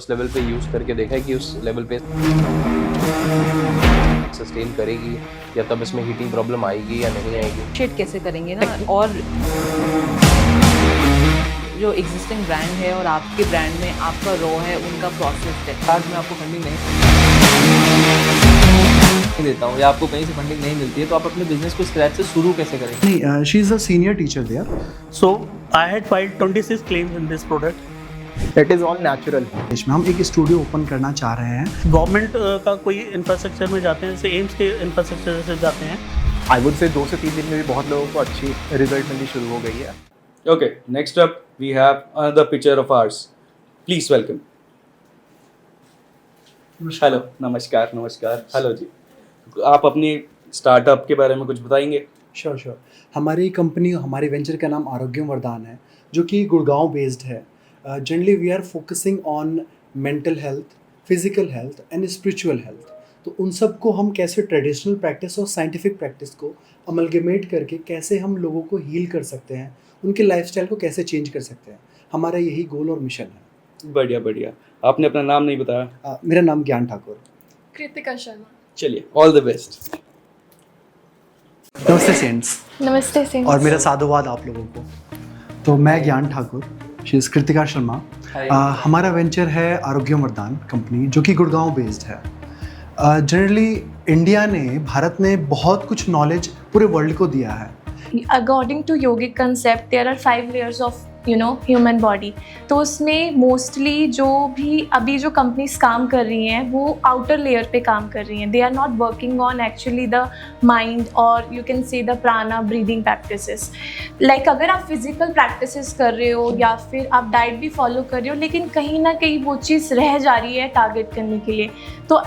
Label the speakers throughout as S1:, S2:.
S1: उस लेवल पे यूज़ करके देखा है कि उस लेवल पे सस्टेन करेगी या तब इसमें हीटिंग प्रॉब्लम आएगी या नहीं आएगी।
S2: शेड कैसे करेंगे ना, और जो एग्जिस्टिंग ब्रांड है और आपके ब्रांड में आपका रॉ है, उनका प्रोसेस है।
S3: आज मैं आपको फंडिंग नहीं देता हूँ या आपको कहीं से फंडिंग नहीं मिलती है तो आप अपने बिजनेस को स्क्रैच से शुरू कैसे करेंगे?
S4: नहीं, she is a senior teacher there.
S5: So I had filed 26 claims in this product.
S3: That is all natural.
S4: इसमें हम एक स्टूडियो ओपन करना चाह रहे हैं.
S5: गवर्नमेंट का कोई इंफ्रास्ट्रक्चर में जाते हैं, जैसे एम्स के इंफ्रास्ट्रक्चर से जाते हैं.
S3: I would say 2 से 3 दिन में भी बहुत लोगों को अच्छी रिजल्ट मिलनी शुरू हो गई है.
S6: Okay, next up we have another picture of ours. Please welcome. Hello, नमस्कार. हेलो जी. आप अपनी स्टार्टअप के बारे में कुछ बताएंगे?
S4: श्योर. हमारी कंपनी, हमारी वेंचर का नाम आरोग्यम वरदान है, जो कि गुड़गांव बेस्ड है. Generally we are focusing on mental health, physical health and spiritual health. तो उन सब को हम कैसे ट्रेडिशनल प्रैक्टिस और साइंटिफिक प्रैक्टिस को अमलगमेट करके कैसे हम लोगों को हील कर सकते हैं, उनके लाइफस्टाइल को कैसे चेंज कर सकते हैं. हमारा यही गोल और मिशन है.
S6: बढ़िया. आपने अपना नाम नहीं बताया.
S4: मेरा नाम ज्ञान ठाकुर.
S7: कृतिका शर्मा.
S6: चलिए, ऑल द बेस्ट.
S4: नमस्ते सेंट्स.
S7: नमस्ते सिंह.
S4: और मेरा साधुवाद आप लोगों को. तो मैं ज्ञान ठाकुर, शी इज़ कृतिका शर्मा. हमारा वेंचर है आरोग्यम वरदान कंपनी, जो कि गुड़गांव बेस्ड है. जनरली इंडिया ने, भारत ने बहुत कुछ नॉलेज पूरे वर्ल्ड को दिया है.
S7: According to yogic concept, there are 5 layers of human body. तो उसमें मोस्टली जो भी अभी जो कंपनीज काम कर रही हैं वो आउटर लेयर पे काम कर रही हैं. They are not working on actually the mind और you can say the prana breathing practices. Like अगर आप फिजिकल प्रैक्टिसेस कर रहे हो या फिर आप डाइट भी फॉलो कर रहे हो, लेकिन कहीं ना कहीं वो चीज़ रह जा रही है टारगेट करने के लिए, तो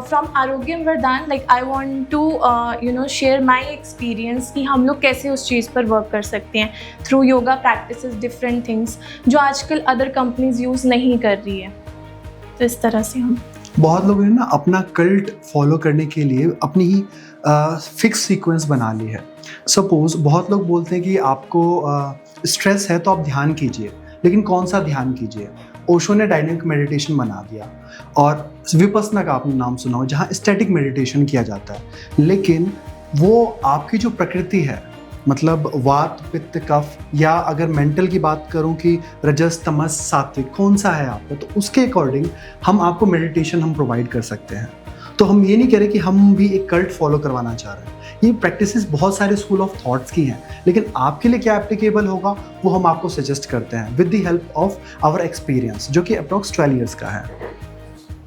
S7: from Arogyam Vardan like I want to share my experience कि हम लोग कैसे उस चीज़ पर वर्क कर सकते हैं through yoga practices, different things जो आजकल अदर कंपनीज यूज़ नहीं कर रही है. तो इस तरह से हम
S4: बहुत लोगों ने ना अपना कल्ट फॉलो करने के लिए अपनी ही फिक्स सीक्वेंस बना ली है. सपोज बहुत लोग बोलते हैं कि आपको स्ट्रेस है तो आप ध्यान कीजिए, लेकिन कौन सा ध्यान कीजिए. ओशो ने डायनेमिक मेडिटेशन बना दिया, और विपस्सना का आपने नाम सुना हो, जहाँ स्टैटिक मेडिटेशन किया जाता है. लेकिन वो आपकी जो प्रकृति है, मतलब वात, पित्त, कफ, या अगर मेंटल की बात करूं कि रजस, तमस, सात्विक कौन सा है आपको, तो उसके अकॉर्डिंग हम आपको मेडिटेशन हम प्रोवाइड कर सकते हैं. तो हम ये नहीं कह रहे कि हम भी एक कल्ट फॉलो करवाना चाह रहे हैं. ये प्रैक्टिसेस बहुत सारे स्कूल ऑफ थॉट्स की हैं, लेकिन आपके लिए क्या एप्लीकेबल होगा वो हम आपको सजेस्ट करते हैं with the help of our experience, जो कि अप्रॉक्स 12 ईयर्स का है.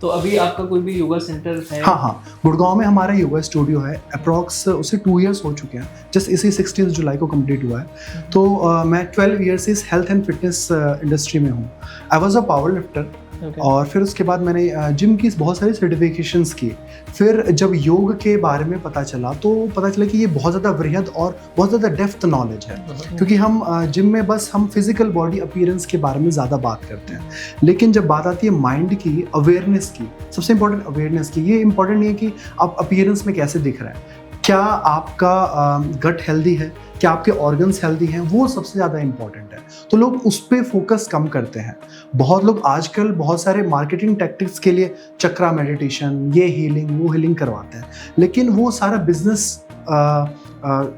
S3: तो अभी आपका कोई भी योगा सेंटर है?
S4: हाँ, गुड़गांव में हमारा योगा स्टूडियो है. अप्रॉक्स उसे 2 ईयर्स हो चुके हैं. जस्ट इसी 16 जुलाई को कंप्लीट हुआ है. तो मैं 12 ईयर्स इस हेल्थ एंड फिटनेस इंडस्ट्री में हूँ. I was a power lifter. और फिर उसके बाद मैंने जिम की बहुत सारी सर्टिफिकेशंस की. फिर जब योग के बारे में पता चला तो पता चला कि ये बहुत ज़्यादा वृहद और बहुत ज़्यादा डेप्थ नॉलेज है. क्योंकि हम जिम में बस हम फिजिकल बॉडी अपीयरेंस के बारे में ज़्यादा बात करते हैं, लेकिन जब बात आती है माइंड की, अवेयरनेस की, सबसे इंपॉर्टेंट अवेयरनेस की. ये इंपॉर्टेंट नहीं है कि आप अपीयरेंस में कैसे दिख रहा है, क्या आपका गट हेल्दी है, क्या आपके ऑर्गन्स हेल्दी हैं, वो सबसे ज़्यादा इंपॉर्टेंट है. तो लोग उस पर फोकस कम करते हैं. बहुत लोग आजकल बहुत सारे मार्केटिंग टैक्टिक्स के लिए चक्रा मेडिटेशन, ये हीलिंग, वो हीलिंग करवाते हैं, लेकिन वो सारा बिजनेस,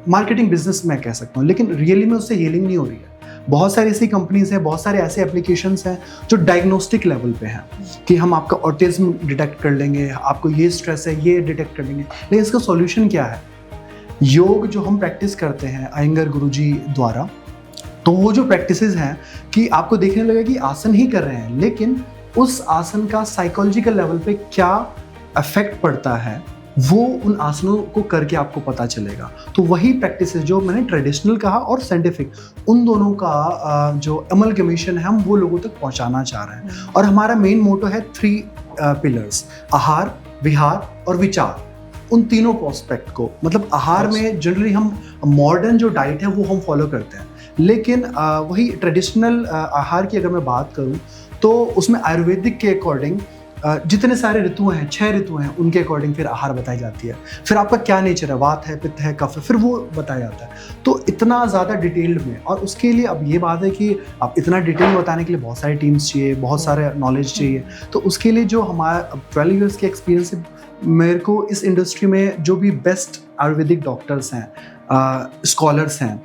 S4: मार्केटिंग बिजनेस मैं कह सकता हूँ, लेकिन रियली में उससे हीलिंग नहीं हो रही है. बहुत सारी ऐसी कंपनीज हैं, बहुत सारे ऐसे एप्लीकेशंस हैं जो डायग्नोस्टिक लेवल पे हैं कि हम आपका ऑटिज्म डिटेक्ट कर लेंगे, आपको ये स्ट्रेस है ये डिटेक्ट कर लेंगे. लेकिन इसका सॉल्यूशन क्या है? योग जो हम प्रैक्टिस करते हैं अयंगर गुरुजी द्वारा, तो वो जो प्रैक्टिसेस हैं कि आपको देखने लगे कि आसन ही कर रहे हैं, लेकिन उस आसन का साइकोलॉजिकल लेवल पे क्या इफेक्ट पड़ता है वो उन आसनों को करके आपको पता चलेगा. तो वही प्रैक्टिसेस जो मैंने ट्रेडिशनल कहा और साइंटिफिक, उन दोनों का जो अमलगमेशन है हम वो लोगों तक पहुंचाना चाह रहे हैं. और हमारा मेन मोटो है 3 पिलर्स: आहार, विहार और विचार. उन तीनों एस्पेक्ट को, मतलब आहार में जनरली हम मॉडर्न जो डाइट है वो हम फॉलो करते हैं, लेकिन वही ट्रेडिशनल आहार की अगर मैं बात करूं तो उसमें आयुर्वेदिक के अकॉर्डिंग जितने सारे ऋतु हैं, 6 ऋतु हैं, उनके अकॉर्डिंग फिर आहार बताई जाती है। फिर आपका क्या नेचर है, वात है, पित्त है, कफ है, फिर वो बताया जाता है। तो इतना ज़्यादा डिटेल्ड में, और उसके लिए अब ये बात है कि आप इतना डिटेल में बताने के लिए बहुत सारी टीम्स चाहिए, बहुत सारे नॉलेज चाहिए। तो उसके लिए जो हमारा 12 ईयर्स के एक्सपीरियंस से मेरे को इस इंडस्ट्री में जो भी बेस्ट आयुर्वेदिक डॉक्टर्स हैं, स्कॉलर्स हैं,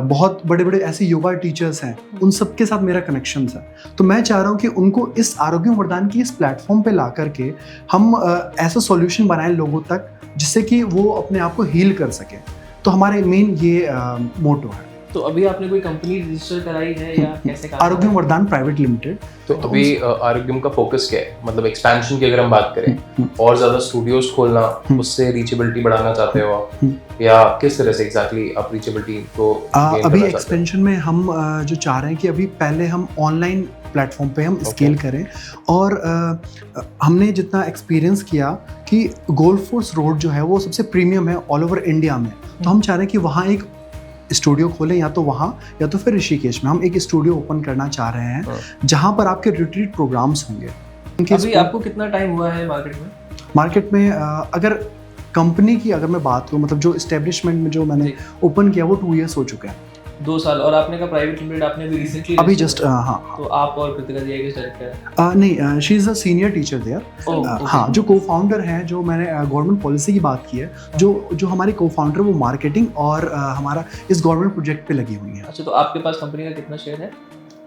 S4: बहुत बड़े बड़े ऐसे योगा टीचर्स हैं, उन सब के साथ मेरा कनेक्शन है। तो मैं चाह रहा हूँ कि उनको इस आरोग्य वरदान की इस प्लेटफॉर्म पे ला करके हम ऐसा सॉल्यूशन बनाएं लोगों तक जिससे कि वो अपने आप को हील कर सकें। तो हमारे मेन ये मोटो है।
S3: तो अभी आपने कोई कंपनी रजिस्टर कराई है या कैसे काम?
S4: आरोग्य वरदान प्राइवेट लिमिटेड।
S1: तो अभी आरोग्यम का फोकस क्या है, मतलब एक्सपेंशन की अगर हम बात करें, और ज्यादा स्टूडियोज खोलना, उससे रीचेबिलिटी बढ़ाना चाहते हो आप, या किस तरह से एग्जैक्टली आप रीचेबिलिटी को
S4: अभी एक्सपेंशन में हम जो चाह रहे हैं कि अभी पहले हम ऑनलाइन प्लेटफॉर्म पे हम स्केल करें, और हमने जितना एक्सपीरियंस किया कि गोल्फ कोर्स रोड जो है वो सबसे प्रीमियम है ऑल ओवर इंडिया में। तो हम चाह रहे हैं कि वहाँ एक स्टूडियो खोलें, या तो वहाँ या तो फिर ऋषिकेश में हम एक स्टूडियो ओपन करना चाह रहे हैं जहाँ पर आपके रिट्रीट प्रोग्राम्स होंगे।
S3: अभी आपको कितना टाइम हुआ है
S4: मार्केट में अगर कंपनी की अगर मैं बात करूँ, मतलब जो इस्टेब्लिशमेंट में जो मैंने ओपन किया वो 2 ईयर्स हो चुके हैं।
S3: 2 साल। और आपने कहा प्राइवेट लिमिटेड आपने भी रिसेंटली
S4: अभी जस्ट हाँ।
S3: तो आप और कृतिका जी आगे डायरेक्टर है?
S4: नहीं, she is a senior teacher there. हाँ, जो को फाउंडर हैं, जो मैंने गवर्नमेंट पॉलिसी की बात की है, जो हमारी को फाउंडर वो मार्केटिंग और हमारा इस गवर्नमेंट प्रोजेक्ट पे लगी हुई है।
S3: अच्छा, तो आपके पास कंपनी का कितना शेयर है?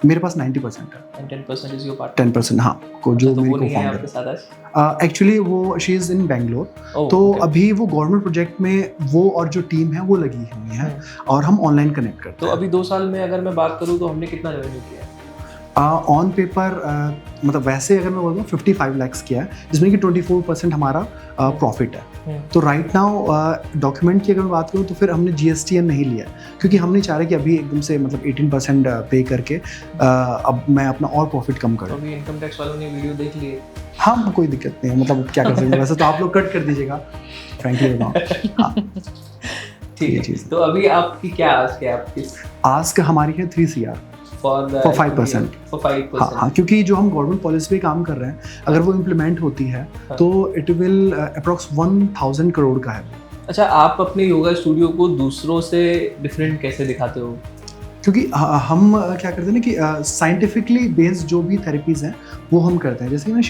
S4: मेरे पास 90% है।
S3: And 10% is your partner?
S4: 10% हाँ, को जो
S3: तो
S4: मेरी
S3: वो
S4: को
S3: नहीं है
S4: फाउंडर
S3: आपके साथ आज?
S4: एक्चुअली वो शी इज़ इन बेंगलोर। तो अभी वो गवर्नमेंट प्रोजेक्ट में वो और जो टीम है वो लगी हुई है, और हम ऑनलाइन कनेक्ट करते
S3: तो
S4: हैं।
S3: अभी 2 साल में अगर मैं बात करूँ तो हमने कितना रेवेन्यू किया है?
S4: ऑन पेपर मतलब वैसे अगर मैं बोलूँ 55 लाख किया है, जिसमें कि 24% हमारा प्रॉफिट है। तो राइट नाउ डॉक्यूमेंट की अगर मैं बात करूँ तो फिर हमने GSTN नहीं लिया, क्योंकि हम नहीं चाह रहे कि अभी एकदम से मतलब 18% पे करके अब मैं अपना और प्रॉफिट कम करूँ।
S3: अभी इनकम टैक्स वालों ने वीडियो देख लिए?
S4: हाँ, कोई दिक्कत नहीं है, मतलब क्या कर सकते हैं। वैसे तो आप लोग कट कर दीजिएगा, फ्रैंकली बताऊँ।
S3: ठीक है चीज़। तो अभी आपकी क्या आस्क है? आपकी आस्क
S4: हमारी है 3 CR फॉर 5%।
S3: फॉर 5%।
S4: हाँ, क्योंकि जो हम गवर्नमेंट पॉलिसी पे काम कर रहे हैं, अगर वो इम्प्लीमेंट होती है तो इट विल अप्रॉक्स 1000 करोड़ का है।
S3: अच्छा, आप अपने योगा स्टूडियो को दूसरों से डिफरेंट कैसे दिखाते हो?
S4: क्योंकि हम क्या करते हैं ना कि साइंटिफिकली बेस्ड जो भी थेरेपीज़ हैं वो हम करते हैं। जैसे कि मैंने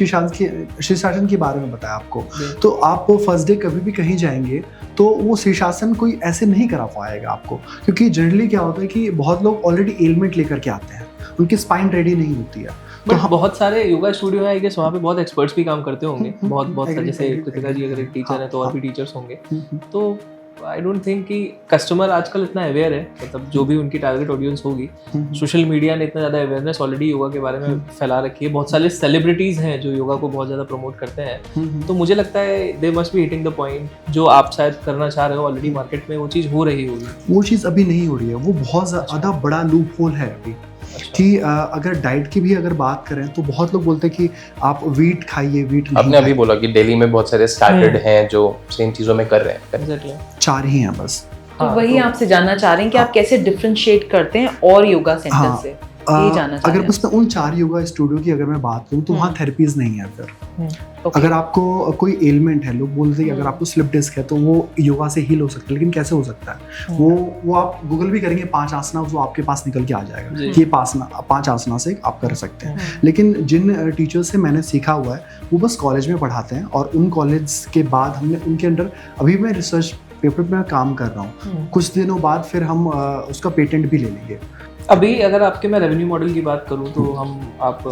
S4: शीर्षासन के बारे में बताया आपको, तो आप फर्स्ट डे कभी भी कहीं जाएंगे तो वो शीर्षासन कोई ऐसे नहीं करा पाएगा आपको, क्योंकि जनरली क्या होता है कि बहुत लोग ऑलरेडी एलिमेंट लेकर के आते हैं, उनकी स्पाइन रेडी नहीं होती है।
S3: तो बहुत सारे योगा स्टूडियो है, आई गेस वहाँ पे बहुत एक्सपर्ट्स भी काम करते होंगे, बहुत सारे, जैसे कृतिका जी अगर एक टीचर है तो और भी टीचर्स होंगे। तो आई डोंट थिंक कि कस्टमर आजकल इतना अवेयर है, मतलब जो भी उनकी टारगेट ऑडियंस होगी, सोशल मीडिया ने इतना ज़्यादा अवेयरनेस ऑलरेडी योगा के बारे में फैला रखी है। बहुत सारे सेलिब्रिटीज़ हैं जो योगा को बहुत ज़्यादा प्रमोट करते हैं। तो मुझे लगता है they must be hitting the point जो आप शायद करना चाह रहे हो। ऑलरेडी मार्केट में वो चीज़ हो रही होगी।
S4: वो चीज़ अभी नहीं हो रही है, वो बहुत ज़्यादा बड़ा लूप होल है अभी। कि अगर डाइट की भी अगर बात करें तो बहुत लोग बोलते हैं कि आप वीट खाइए, वीट नहीं।
S1: आपने अभी बोला कि दिल्ली में बहुत सारे स्टार्टेड हैं जो सेम चीज़ों में कर रहे हैं,
S4: 4 ही हैं बस।
S2: तो वही आपसे जानना चाह रहे हैं कि आप कैसे डिफरेंशिएट करते हैं और योगा सेंटर से, ये जानना चाह रहे हैं।
S4: अगर बस मैं उन 4 योगा स्टूडियो की अगर मैं बात करूँ तो वहाँ थेरेपीज नहीं है। फिर अगर आपको कोई एलिमेंट है, लोग बोलते हैं कि अगर आपको स्लिप डिस्क है तो वो योगा से हील हो सकता है, लेकिन कैसे हो सकता है? वो आप गूगल भी करेंगे 5 आसना, वो आपके पास निकल के आ जाएगा कि ये 5 आसना से आप कर सकते हैं। लेकिन जिन टीचर्स से मैंने सीखा हुआ है वो बस कॉलेज में पढ़ाते हैं, और उन कॉलेज के बाद हमने उनके अंडर अभी मैं रिसर्च पेपर पे काम कर रहा हूँ। कुछ दिनों बाद फिर हम उसका पेटेंट भी ले लेंगे।
S3: अभी अगर आपके मैं रेवेन्यू मॉडल की बात करूँ तो आप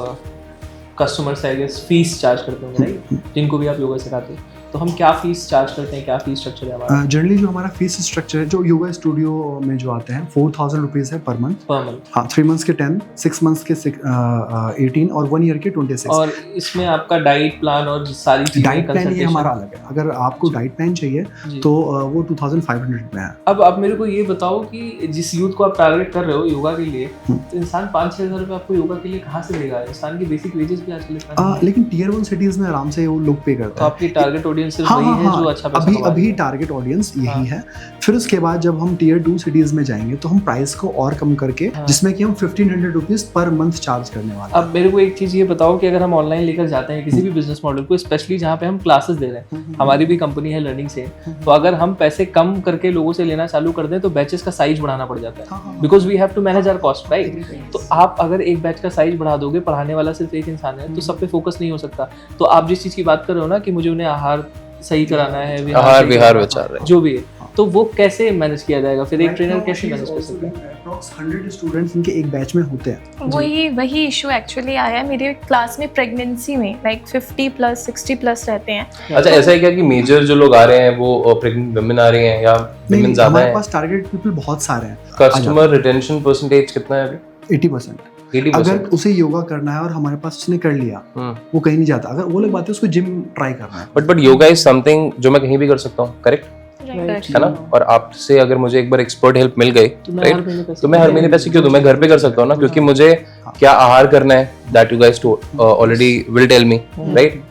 S3: कस्टमर से आई गेस फीस चार्ज करते होंगे, राइट? जिनको भी आप योगा सिखाते हैं, तो हम क्या फीस चार्ज करते हैं, क्या फीस स्ट्रक्चर है हमारा?
S4: जनरली जो हमारा फीस स्ट्रक्चर है, जो योगा स्टूडियो में जो आते हैं 4000 रुपीज़ है पर मंथ। हाँ, 3 मंथ्स के 10, 6 मंथ्स के 18 और 1 ईयर के 26।
S3: और इसमें आपका डाइट प्लान और सारी चीजें,
S4: डाइट प्लान ये हमारा अलग है। अगर आपको डाइट प्लान चाहिए तो वो 2500 में है।
S3: अब आप मेरे को ये बताओ कि जिस यूथ को आप टारगेट कर रहे हो योगा के लिए, तो इंसान 5-6 हज़ार रुपये आपको योगा के लिए कहाँ से देगा? इंसान की बेसिक वेजेस भी आजकल,
S4: लेकिन Tier 1 सिटीज़ में आराम से वो लोग पे करते हैं।
S3: तो आपकी टारगेट ऑडियंस सिर्फ
S4: हाँ
S3: वही
S4: हाँ
S3: है जो
S4: हाँ
S3: अच्छा पैसा
S4: अभी
S3: कमा
S4: अभी
S3: रही है।
S4: टारगेट ऑडियंस यही
S3: हाँ।
S4: है। फिर उसके बाद जब हम टीयर 2 सिटीज में जाएंगे तो हम प्राइस को और कम करके
S3: हाँ।
S4: जिसमें कि हम 1500 रुपीज पर मंथ चार्ज करने वाले
S3: अब मेरे को एक चीज़ ये बताओ कि अगर हम ऑनलाइन लेकर जाते हैं किसी भी बिजनेस मॉडल को, स्पेशली जहाँ पे हम क्लासेस दे रहे हैं, हमारी भी कंपनी है लर्निंग से, तो अगर हम पैसे कम करके लोगों से लेना चालू कर दें तो बैचेस का साइज बढ़ाना पड़ जाता है, because we have to manage our cost, right. तो आप अगर एक बैच का साइज बढ़ा दोगे, पढ़ाने वाला सिर्फ एक इंसान है, तो सब पे फोकस नहीं हो सकता। तो आप जिस चीज़ की बात कर रहे हो ना कि मुझे उन्हें आहार सही कराना है,
S1: आहार
S3: सही
S1: विहार
S3: कराना है,
S1: विचार है।
S3: जो भी है, तो वो कैसे मैनेज किया जाएगा? फिर एक ट्रेनर कैसे मैनेज कर सकता है?
S4: अप्रॉक्स 100 स्टूडेंट्स इनके एक बैच में होते हैं।
S7: वही इशू एक्चुअली आया है मेरे क्लास में प्रेगनेंसी में, लाइक 50+ 60+ रहते हैं।
S1: अच्छा, ऐसा है क्या कि मेजर जो लोग आ रहे हैं वो प्रेग्नेंट वुमेन आ रही हैं या
S4: नहीं,
S1: वुमेन ज्यादा
S4: हमारे
S1: हैं?
S4: पास टारगेट पीपल बहुत सारे हैं।
S1: कस्टमर रिटेंशन परसेंटेज कितना है अभी?
S4: 80%।
S1: 80%।
S4: अगर उसे योगा करना है और हमारे पास उसने कर लिया, वो कहीं नहीं जाता। अगर वो लोग बात है उसको जिम ट्राई करना है,
S1: बट योगा इज समथिंग जो मैं कहीं भी कर सकता हूँ, करेक्ट है ना? और आपसे अगर मुझे एक बार एक्सपर्ट हेल्प मिल गई, राइट, तो मैं हर महीने पैसे क्यों दूं? मैं घर पे कर सकता हूँ ना, क्योंकि मुझे क्या आहार करना है that you guys already will tell me, right.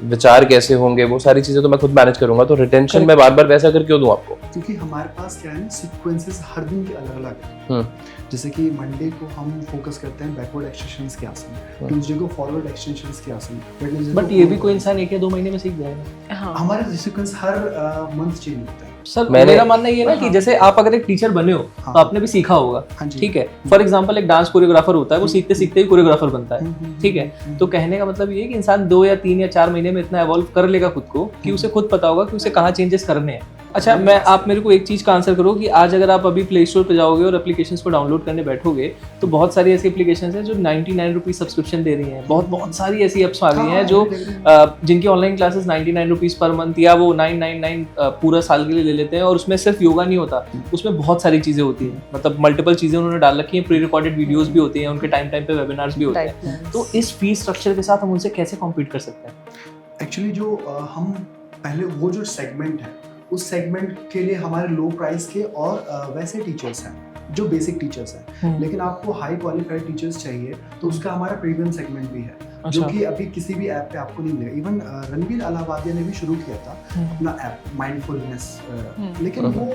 S1: विचार कैसे होंगे वो सारी चीजें तो मैं खुद मैनेज करूंगा, तो रिटेंशन में बार बार पैसा कर क्यों दूं आपको?
S4: क्योंकि हमारे पास क्या है ना, सीक्वेंसेस हर दिन के अलग अलग है। जैसे कि मंडे को हम फोकस करते हैं बैकवर्ड एक्सटेंशंस के आसन, ट्यूसडे को फॉरवर्ड एक्सटेंशंस के आसन,
S3: बट ये भी कोई इंसान 1 या 2 महीने में सीख जाएगा।
S2: हाँ।
S4: हमारे सीक्वेंस हर मंथ चेंज होता है।
S3: सर मेरा मानना ये है ना कि जैसे आप अगर एक टीचर बने हो तो आपने भी सीखा होगा, ठीक है। फॉर एग्जांपल एक डांस कोरियोग्राफर होता है, वो सीखते सीखते ही कोरियोग्राफर बनता है, ठीक है। तो कहने का मतलब ये है कि इंसान 2 या 3 या 4 महीने में इतना एवॉल्व कर लेगा खुद को कि उसे खुद पता होगा कि उसे कहाँ चेंजेस करने हैं। अच्छा, आप मेरे को एक चीज़ का आंसर करो कि आज अगर आप अभी प्ले स्टोर पे जाओगे और एप्लीकेशंस को डाउनलोड करने बैठोगे तो बहुत सारी ऐसी एप्लीकेशंस हैं जो 99 रुपीज़ सब्सक्रिप्शन दे रही हैं। बहुत सारी ऐसी एप्स आ गई हैं जो जिनकी online classes 99 rupees per month या वो 999 पूरा साल के लिए ले लेते हैं, और उसमें सिर्फ योगा नहीं होता, उसमें बहुत सारी चीज़ें होती हैं, मतलब मल्टीपल चीज़ें उन्होंने डाल रखी हैं, प्री रिकॉर्डेड वीडियोज़ भी होती हैं, उनके टाइम पे वेबिनार्स भी होते हैं। तो इस फीस स्ट्रक्चर के साथ हम उनसे कैसे कॉम्पीट कर सकते हैं?
S4: एक्चुअली जो हम पहले वो जो सेगमेंट है उस सेगमेंट के लिए हमारे लो प्राइस के और वैसे टीचर्स हैं जो बेसिक टीचर्स हैं, लेकिन आपको हाई क्वालिफाइड टीचर्स चाहिए तो उसका हमारा प्रीमियम सेगमेंट भी है, जो कि अभी किसी भी ऐप पे आपको नहीं मिलेगा। इवन रणवीर अलाहाबादिया ने भी शुरू किया था अपना ऐप माइंडफुलनेस, लेकिन वो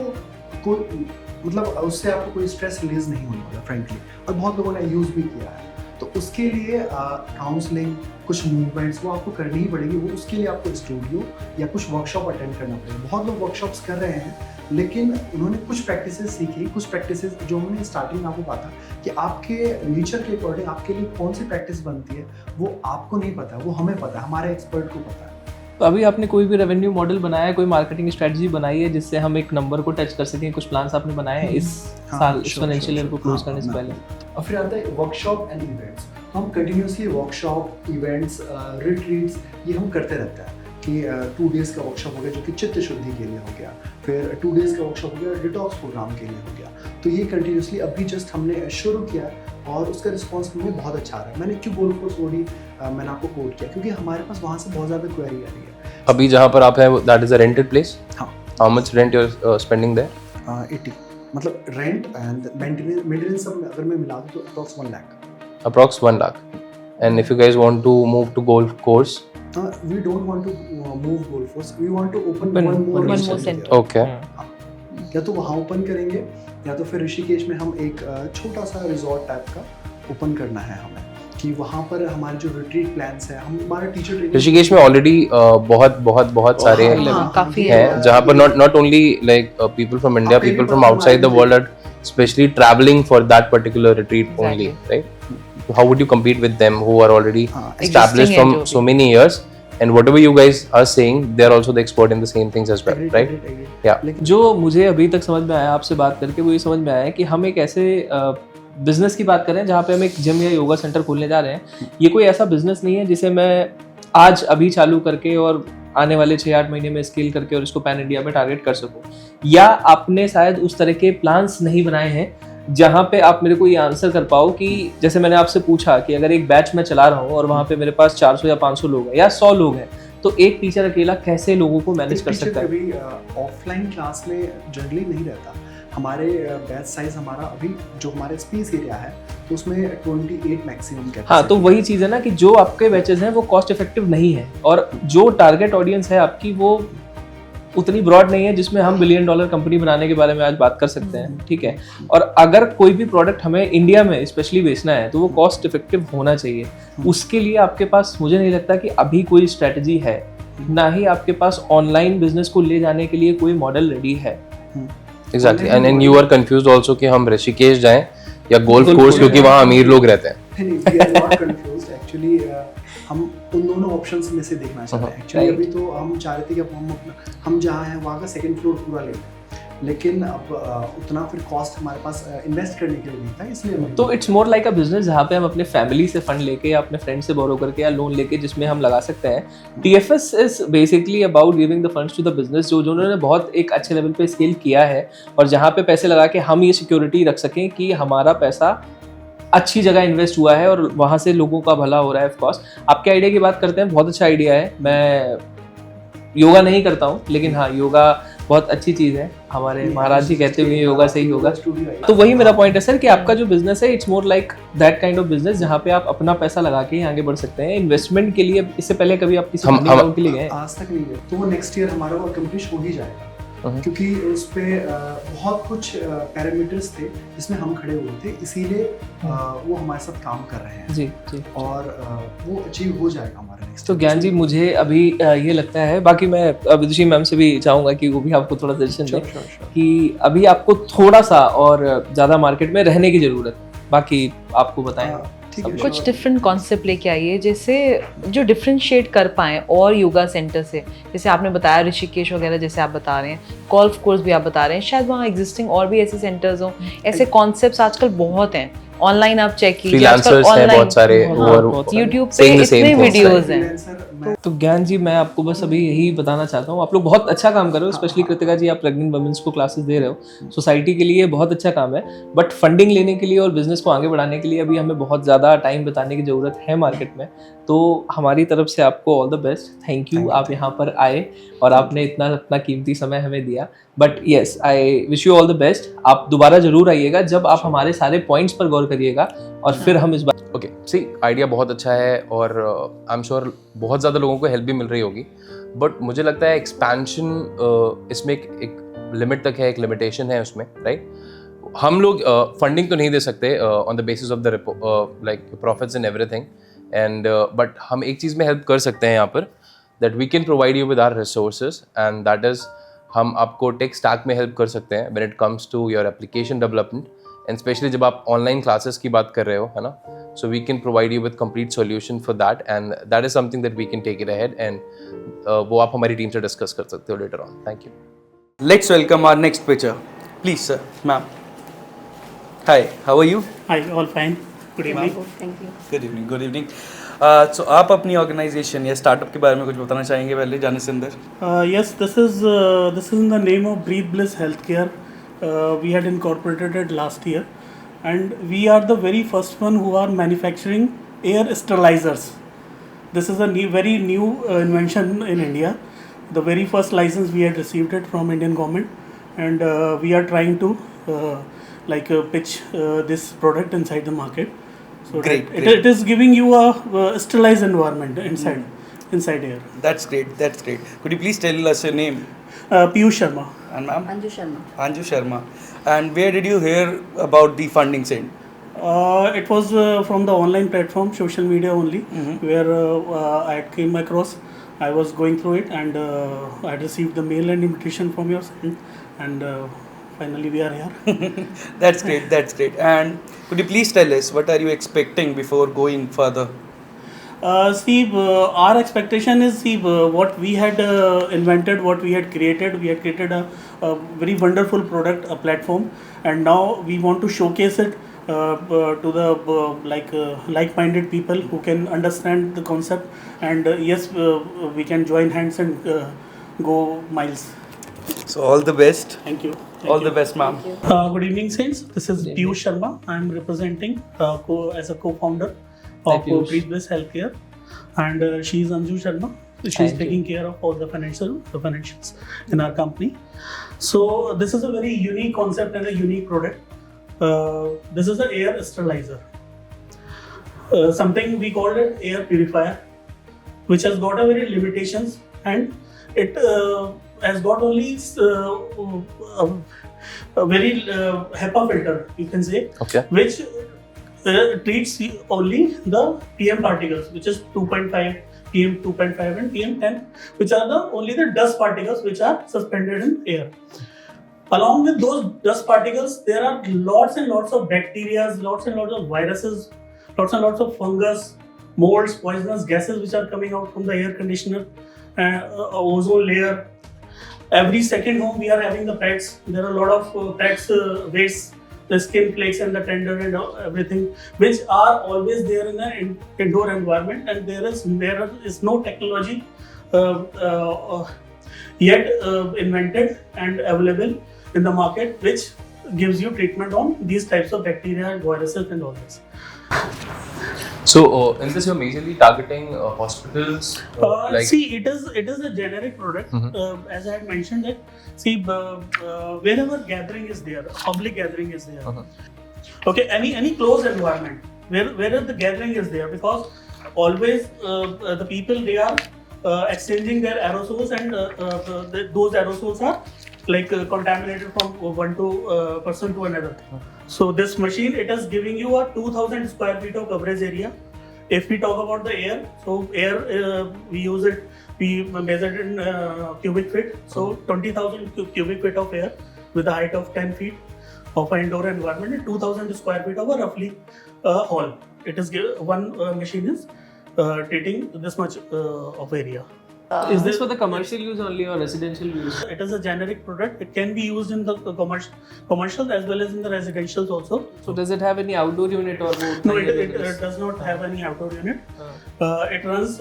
S4: कोई मतलब उससे आपको कोई स्ट्रेस रिलीज नहीं होने वाला फ्रेंकली, और बहुत लोगों ने यूज़ भी किया है। तो उसके लिए काउंसलिंग, कुछ मूवमेंट्स वो आपको करनी ही पड़ेगी। वो उसके लिए आपको स्टूडियो या कुछ वर्कशॉप अटेंड करना पड़ेगा। बहुत लोग वर्कशॉप्स कर रहे हैं, लेकिन उन्होंने कुछ प्रैक्टिसेस सीखी, कुछ प्रैक्टिसेस जो उन्होंने स्टार्टिंग में आपको कहा था कि आपके नेचर के अकॉर्डिंग आपके लिए कौन सी प्रैक्टिस बनती है, वो आपको नहीं पता, वो हमें पता है, हमारे एक्सपर्ट को पता है।
S3: तो अभी आपने कोई भी रेवेन्यू मॉडल बनाया है, कोई मार्केटिंग स्ट्रेटजी बनाई है जिससे हम एक नंबर को टच कर सकें? कुछ प्लान्स आपने बनाए हैं इस साल, इस फाइनेंशियल ईयर को क्लोज करने से पहले?
S4: और फिर आता है वर्कशॉप एंड इवेंट्स। हम कंटिन्यूसली वर्कशॉप, इवेंट्स, रिट्रीट्स ये हम करते रहते हैं कि 2 डेज़ का वर्कशॉप हो गया जो कि चित्त शुद्धि के लिए हो गया, फिर 2 डेज़ का वर्कशॉप हो गया डिटॉक्स प्रोग्राम के लिए हो गया। तो ये कंटिन्यूसली अभी जस्ट हमने शुरू किया और उसका रिस्पॉन्स हमें बहुत अच्छा आ रहा है। मैंने क्यों गोल्फ कोर्स ओडी मैंने आपको कोट किया, क्योंकि हमारे पास वहाँ से बहुत ज़्यादा क्वेरी आ रही है।
S1: अभी जहाँ पर आप हैं that is a rented place?
S4: हाँ।
S1: How much rent you are spending there?
S4: 80, मतलब रेंट एंड मेंटेनेंस सब अगर मैं मिला दूँ तो approx 1 lakh.
S1: Approx 1 lakh. And if you guys want to move to golf course?
S4: We don't want to move golf course. We want to open
S3: One
S4: one more
S3: more
S4: center.
S2: center.
S1: Okay.
S4: या तो वहाँ open करेंगे या तो फिर ऋषिकेश में हम एक छोटा सा रिजॉर्ट टाइप का ओपन करना है हमें, कि वहाँ पर हमारे जो रिट्रीट प्लान्स है, हम हमारा टीचर ट्रेनिंग
S1: ऋषिकेश में ऑलरेडी बहुत सारे
S2: काफी
S1: हैं जहाँ पर not only like people from India,
S4: आपके
S1: people
S4: लिए
S1: from
S4: पता
S1: outside the
S4: हमारे
S1: world are especially traveling for that particular retreat only, right? How would you compete with them who are already established
S2: Existing
S1: from
S2: है जो
S1: so many years? And whatever you guys are saying, they are also the expert in the same things as well, right? Yeah.
S3: जो मुझे अभी तक समझ में आया आपसे बात करके, वो ये समझ में आया कि हम एक ऐसे बिजनेस की बात करें जहाँ पे हम एक जिम या योगा सेंटर खोलने जा रहे हैं। ये कोई ऐसा बिजनेस नहीं है जिसे मैं आज अभी चालू करके और आने वाले 6-8 महीने में स्केल करके और इसको पैन इंडिया में टारगेट कर सकूं, या आपने शायद उस तरह के प्लान्स नहीं बनाए हैं जहाँ पे आप मेरे को ये आंसर कर पाओ कि जैसे मैंने आपसे पूछा कि अगर एक बैच मैं चला रहा हूँ और वहाँ पे मेरे पास 400 या 500 लोग हैं या 100 लोग हैं, तो एक टीचर अकेला कैसे लोगों को मैनेज कर सकता है?
S4: कभी ऑफलाइन क्लास में जनरली नहीं रहता। हमारे बैच साइज हमारा अभी जो हमारे स्पेस एरिया है तो उसमें 28 मैक्सिमम कैपेसिटी।
S3: हाँ, तो वही चीज़ है ना कि जो आपके बैचेस हैं वो कॉस्ट इफेक्टिव नहीं है, और जो टारगेट ऑडियंस है आपकी वो उतनी ब्रॉड नहीं है जिसमें हम $1 बिलियन कंपनी बनाने के बारे में आज बात कर सकते हैं, ठीक है। और अगर कोई भी प्रोडक्ट हमें इंडिया में स्पेशली बेचना है तो वो कॉस्ट इफेक्टिव होना चाहिए। उसके लिए आपके पास मुझे नहीं लगता कि अभी कोई स्ट्रेटजी है, ना ही आपके पास ऑनलाइन बिजनेस को ले जाने के लिए कोई मॉडल रेडी है।
S1: Exactly, and you are confused also कि हम ऋषिकेश जाएं या गोल्फ कोर्स, क्योंकि वहाँ अमीर लोग रहते हैं।
S4: नहीं, we are not confused. Actually, हम उन दोनों ऑप्शंस में से देखना चाहते हैं। एक्चुअली अभी तो हम चाह रहे थे कि हम जहाँ हैं वहाँ का सेकंड फ्लोर पूरा ले लें, लेकिन अब उतना फिर कॉस्ट हमारे पास इन्वेस्ट करने के लिए नहीं था, इसलिए
S3: तो it's more like a business जहाँ पे हम अपने फैमिली से फंड लेके या अपने फ्रेंड से बोरो करके या लोन लेके जिसमें हम लगा सकते हैं। TFS is basically about giving the funds to the business जो उन्होंने बहुत एक अच्छे लेवल पे स्केल किया है, और जहाँ पे पैसे लगा के हम ये सिक्योरिटी रख सकें कि हमारा पैसा अच्छी जगह इन्वेस्ट हुआ है और वहाँ से लोगों का भला हो रहा है। ऑफ कोर्स आपके आइडिया की बात करते हैं, बहुत अच्छा आइडिया है। मैं योगा नहीं करता हूँ, लेकिन हाँ, योगा बहुत अच्छी चीज़ है। हमारे महाराज जी कहते हुए योगा से ही होगा। तो वही मेरा पॉइंट है सर कि आपका जो बिजनेस है it's more like that kind of business जहाँ पे आप अपना पैसा लगा के ही आगे बढ़ सकते हैं। इन्वेस्टमेंट के लिए इससे पहले कभी आप किसी फंडिंग के लिए गए?
S4: आज तक नहीं गए, तो वो नेक्स्ट ईयर हमारा वो अकम्प्लिश हो ही जाएगा, क्योंकि उस पे बहुत कुछ पैरामीटर्स थे जिसमें हम खड़े हुए थे, इसीलिए वो हमारे साथ काम कर रहे हैं
S3: जी जी,
S4: और वो अचीव हो जाएगा हमारे नेक्स्ट।
S3: तो ज्ञान जी, मुझे अभी ये लगता है, बाकी मैं विदुषी मैम से भी चाहूँगा कि वो भी आपको थोड़ा सजेशन दें कि अभी आपको थोड़ा सा और ज़्यादा मार्केट में रहने की ज़रूरत, बाकी आपको बताएं।
S2: कुछ डिफरेंट कॉन्सेप्ट लेके आइए जैसे जो डिफरेंशिएट कर पाएँ और योगा सेंटर से, जैसे आपने बताया ऋषिकेश वगैरह जैसे आप बता रहे हैं, गोल्फ कोर्स भी आप बता रहे हैं, शायद वहाँ एग्जिस्टिंग और भी ऐसे सेंटर्स हों। ऐसे कॉन्सेप्ट्स आजकल बहुत हैं, ऑनलाइन आप चेक कीजिए, आजकल ऑनलाइन बहुत सारे यूट्यूब पे इतने वीडियोस हैं।
S3: तो ज्ञान जी, मैं आपको बस अभी यही बताना चाहता हूँ, आप लोग बहुत अच्छा काम कर रहे हो, स्पेशली कृतिका जी, आप प्रेग्नेंट वुमेन्स को क्लासेस दे रहे हो, सोसाइटी के लिए बहुत अच्छा काम है। बट फंडिंग लेने के लिए और बिजनेस को आगे बढ़ाने के लिए अभी हमें बहुत ज़्यादा टाइम बिताने की ज़रूरत है मार्केट में। तो हमारी तरफ से आपको all the best, thank you, आप यहाँ पर आए और आपने इतना अपना कीमती समय हमें दिया। But yes, I wish you all the best. आप दोबारा जरूर आइएगा जब आप हमारे सारे पॉइंट्स पर गौर करिएगा और फिर हम इस बार
S1: ओके सी, आइडिया बहुत अच्छा है और आई एम श्योर बहुत ज़्यादा लोगों को हेल्प भी मिल रही होगी। बट मुझे लगता है एक्सपेंशन इसमें एक लिमिट तक है, एक लिमिटेशन है उसमें, राइट? हम लोग फंडिंग तो नहीं दे सकते on the basis of the like profits and everything, and but हम एक चीज़ में हेल्प कर सकते हैं यहाँ पर, that we can provide you with our resources, and that is हम आपको टेक स्टैक में हेल्प कर सकते हैं when it comes to your application development, and specially जब आप ऑनलाइन क्लासेस की बात कर रहे हो, है ना? So we can provide you with complete solution for that, and that is something that we can take it ahead, and वो आप हमारी टीम से डिस्कस कर सकते हो later on. Thank you.
S6: Let's welcome our next pitcher. Please, sir. Ma'am. Hi, how are you?
S5: Hi, all fine. Good evening.
S6: Good evening, good evening. So आप अपनी organisation या स्टार्टअप के बारे में कुछ बताना चाहेंगे पहले जाने से अंदर?
S5: Yes, this is in the name of Breathe Bliss Healthcare. We had incorporated it last year, and we are the very first one who are manufacturing air sterilizers. This is a very new invention in India. The very first license we had received it from Indian government, and we are trying to pitch this product inside the market. So
S6: Great.
S5: It is giving you a sterilized environment inside air.
S6: That's great. That's great. Could you please tell us your name?
S5: Piyush Sharma.
S6: And ma'am?
S8: Anju Sharma.
S6: Anju Sharma. And where did you hear about the funding side?
S5: It was from the online platform, social media only, where I came across. I was going through it, and I had received the mail and invitation from your side, and finally we are here.
S6: That's great. That's great. And could you please tell us what are you expecting before going further?
S5: Our expectation is what we had invented, what we had created. We had created a very wonderful product, a platform, and now we want to showcase it to the like-minded people who can understand the concept, and yes, we can join hands and go miles.
S6: So all the best.
S5: Thank you.
S6: All the best, ma'am.
S5: Good evening, Saints. This is Piyush Sharma. I am representing as a co-founder
S3: Hi,
S5: of
S3: Piyush.
S5: Breathe Bliss Healthcare, and she is Anju Sharma. She's taking care of all the financials in our company. So this is a very unique concept and a unique product. This is an air sterilizer. Something we called it air purifier, which has got a very limitations, and it has got only a very HEPA filter, you can say,
S1: Okay.
S5: which treats only the PM particles, which is 2.5, PM 2.5 and PM 10, which are only the dust particles which are suspended in air. Along with those dust particles, there are lots and lots of bacteria, lots and lots of viruses, lots and lots of fungus, molds, poisonous gases which are coming out from the air conditioner, ozone layer. Every second home we are having the pets. There are a lot of pets waste, the skin flakes and the tender and everything, which are always there in an indoor environment, and there is no technology yet invented and available in the market which gives you treatment on these types of bacteria and viruses and all this.
S1: So in this, you're majorly targeting hospitals.
S5: See, it is a generic product. As I had mentioned that, see, wherever gathering is there, public gathering is there. Okay, any closed environment where the gathering is there, because always the people, they are exchanging their aerosols, and those aerosols are like contaminated from one person to another. So this machine, it is giving you a 2000 square feet of coverage area. If we talk about the air, so air we use it, we measure it in cubic feet. So 20,000 cubic feet of air with a height of 10 feet of an indoor environment, and 2000 square feet of a roughly hall. It is one machine is treating this much of area.
S3: Is this for the commercial use only or residential use?
S5: It is a generic product. It can be used in the commercial as well as in the residentials also.
S3: So does it have any outdoor unit or both?
S5: No, it does not have any outdoor unit. It runs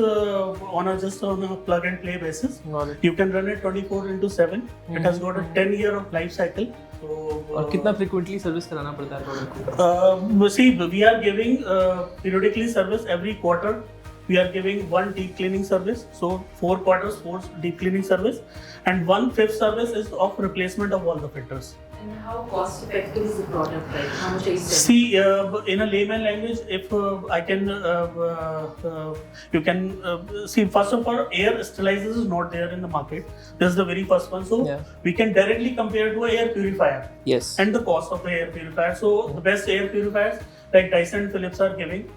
S5: just on a plug and play basis. You can run it 24/7. It has got a 10-year of life cycle. So,
S3: और कितना frequently service कराना पड़ता है product को?
S5: See, we are giving periodically service every quarter. We are giving one deep cleaning service, so 4 quarters, 4 deep cleaning service, and 1/5 service is of replacement of all the filters.
S2: And how cost effective is the product? Like how much are you selling?
S5: See, in a layman language, if I can, you can see. First of all, air sterilizers is not there in the market. This is the very first one, so we can directly compare to an air purifier.
S3: Yes.
S5: And the cost of the air purifier. So the best air purifiers like Dyson and Philips are giving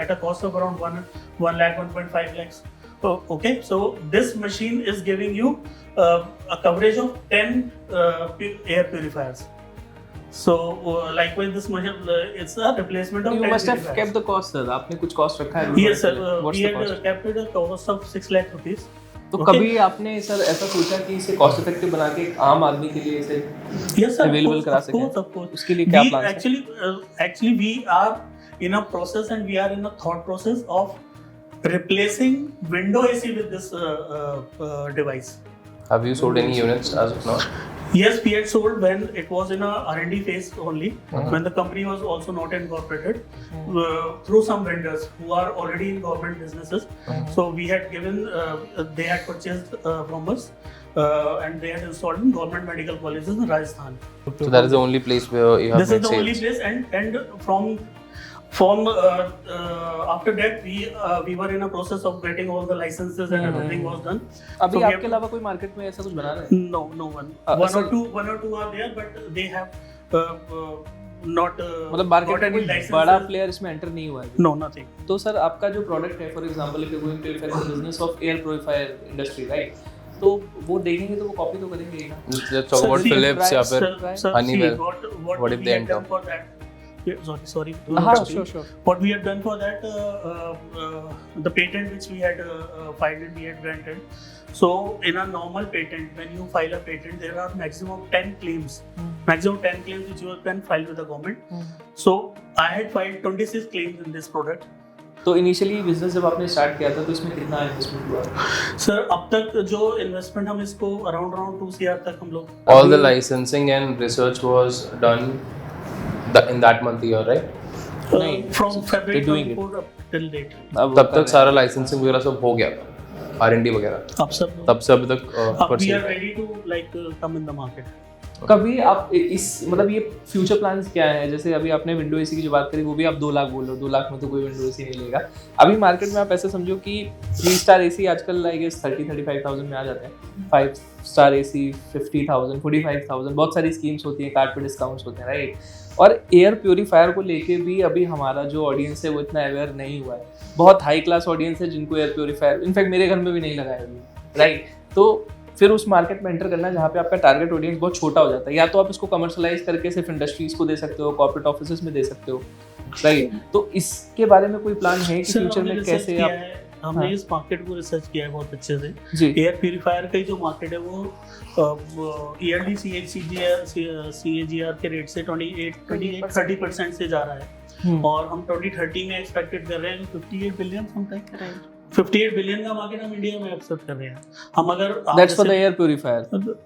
S5: at a cost of around 1 lakh, 1.5 lakhs. Okay, so this machine is giving you a coverage of 10 air purifiers. So likewise, this machine it's a replacement of.
S3: You
S5: 10
S3: must have
S5: purifiers.
S3: kept the cost, sir. आपने कुछ cost रखा है?
S5: Yes, sir.
S3: What's
S5: We
S3: the
S5: had
S3: cost?
S5: kept it a cost of 6 lakh rupees.
S3: तो
S5: Okay.
S3: कभी आपने sir ऐसा सोचा कि इसे cost effective बना के एक आम आदमी के लिए इसे
S5: Yes, sir.
S3: available करा सकें?
S5: Of course.
S3: उसके लिए क्या
S5: We
S3: plans हैं?
S5: actually we are in a process, and we are in a thought process of replacing window AC with this device.
S1: Have you sold any units as of now?
S5: Yes, we had sold when it was in a R&D phase only, when the company was also not incorporated, through some vendors who are already in government businesses. So we had given, they had purchased from us, and they had installed in government medical colleges in Rajasthan.
S1: So that is the only place where you have
S5: This is
S1: made
S5: the only
S1: sales.
S5: place, and from after that we were in a process of getting all the licenses and everything was done.
S3: अभी
S5: So we
S3: आपके अलावा कोई market में ऐसा कुछ बना रहा है?
S5: No one.
S3: So-
S5: One or two are there, but they have not
S3: मतलब मार्केट
S5: got
S3: में
S5: any
S3: कोई
S5: licenses.
S3: बड़ा प्लेयर इसमें एंटर नहीं हुआ है?
S5: No, nothing.
S3: तो सर आपका जो प्रोडक्ट है, for example if you going to if business of air purifier industry, right? तो वो देखेंगे तो वो कॉपी तो करेंगे ही ना?
S1: Let's talk about
S5: see,
S1: Philips या फिर
S5: Sir,
S1: Honeywell.
S5: see, what
S1: What if
S5: we
S1: they
S5: had
S1: enter?
S5: done for that? Yeah, sorry.
S3: Sure.
S5: What we had done for that, the patent which we had filed and we had granted. So in a normal patent, when you file a patent, there are maximum 10 claims. Maximum 10 claims which you can file with the government. So I had filed 26 claims in this product.
S3: तो initially business जब आपने start किया था तो इसमें कितना investment हुआ?
S5: Sir अब तक जो इन्वेस्टमेंट हम इसको अराउंड 2 CR तक हम लोग.
S1: All the licensing and research was done in that month year, right?
S3: नहीं,
S5: From February
S3: they're doing it.
S5: 24 up till date.
S3: अब
S1: तब तक सारा लाइसेंसिंग वगैरह सब हो गया था R&D वगैरह
S5: अब सब
S1: तब से अभी तक
S5: we
S1: pursue
S5: are ready to like come in the market.
S3: कभी आप इस मतलब ये फ्यूचर प्लान्स क्या है? जैसे अभी आपने विंडो एसी की जो बात करी वो भी आप 2 लाख बोल रहे हो, 2 लाख में तो कोई विंडो एसी नहीं लेगा। अभी मार्केट में आप ऐसे समझो कि 3 स्टार एसी आजकल आई गेस 30-35,000 में आ जाते हैं, 5 स्टार एसी 50,000 45,000, बहुत सारी स्कीम्स होती हैं, कार्ड पे डिस्काउंट्स होते हैं, राइट। और एयर प्योरीफायर को लेके भी अभी हमारा जो ऑडियंस है वो इतना अवेयर नहीं हुआ है। बहुत हाई क्लास ऑडियंस है जिनको एयर प्योरीफायर इनफैक्ट मेरे घर में भी नहीं लगाया अभी, राइट। तो फिर उस मार्केट में एंटर करना जहाँ पे आपका टारगेट ऑडियंस बहुत छोटा हो जाता है, या तो आप इसको कमर्शलाइज करके सिर्फ इंडस्ट्रीज को दे सकते हो, कॉर्पोरेट ऑफिसेस में दे सकते हो, राइट। तो इसके बारे में कोई प्लान है कि फ्यूचर में कैसे आप?
S5: हमने इस मार्केट को रिसर्च किया है बहुत अच्छे से। एयर प्यूरीफायर का जो मार्केट है वो ईयरली CAGR के रेट से 28-30% से जा रहा है, और हम 2030 में एक्सपेक्टेड कर रहे हैं 58 बिलियन समथिंग 58 बिलियन का मार्केट हम इंडिया में एक्सेप्ट कर रहे हैं। हम अगर
S3: that's for the air purifier